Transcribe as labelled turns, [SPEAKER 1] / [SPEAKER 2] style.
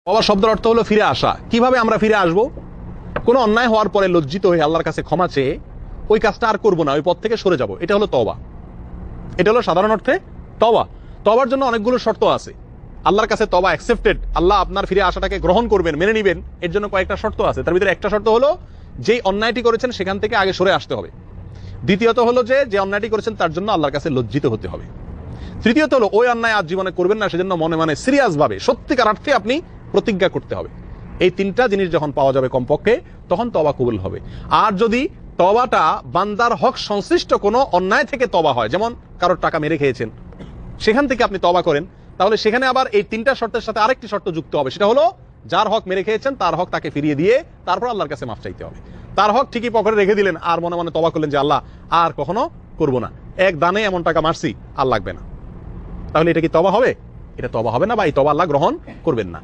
[SPEAKER 1] তওবা শব্দের অর্থ হলো ফিরে আসা। কিভাবে আমরা ফিরে আসবো? কোনো অন্যায় হওয়ার পরে লজ্জিত হয়ে আল্লাহর কাছে ক্ষমা চেয়ে ওই কাজটা আর করবো না, ওই পথ থেকে সরে যাব, এটা হলো তওবা। এটা হলো সাধারণ অর্থে তওবা। তওবার জন্য অনেকগুলো শর্ত আছে। আল্লাহর কাছে তওবা অ্যাকসেপ্টেড, আল্লাহ আপনার ফিরে আসাটাকে গ্রহণ করবেন, মেনে নেবেন, এর জন্য কয়েকটা শর্ত আছে। তার ভিতরে একটা শর্ত হলো যেই অন্যায়টি করেছেন সেখান থেকে আগে সরে আসতে হবে। দ্বিতীয়ত হলো যে অন্যায়টি করেছেন তার জন্য আল্লাহর কাছে লজ্জিত হতে হবে। তৃতীয়ত হলো ওই অন্যায় আজ জীবনে করবেন না, সেজন্য মনে মনে সিরিয়াস ভাবে সত্যিকার অর্থে আপনি প্রতিজ্ঞা করতে হবে। এই তিনটা জিনিস যখন পাওয়া যাবে কমপক্ষে, তখন তওবা কবুল হবে। আর যদি তওবাটা বান্দার হক সংশ্লিষ্ট কোনো অন্যায় থেকে তওবা হয়, যেমন কারোর টাকা মেরে খেয়েছেন, সেখান থেকে আপনি তওবা করেন, তাহলে সেখানে আবার এই তিনটা শর্তের সাথে আরেকটি শর্ত যুক্ত হবে। সেটা হলো যার হক মেরে খেয়েছেন তার হক তাকে ফিরিয়ে দিয়ে তারপর আল্লাহর কাছে মাফ চাইতে হবে। তার হক ঠিকই পকেটে রেখে দিলেন আর মনে মনে তওবা করলেন যে আল্লাহ আর কখনো করবো না, এক দানে এমন টাকা মারছি আর লাগবে না, তাহলে এটা কি তওবা হবে? এটা তওবা হবে না, বা এই তওবা আল্লাহ গ্রহণ করবেন না।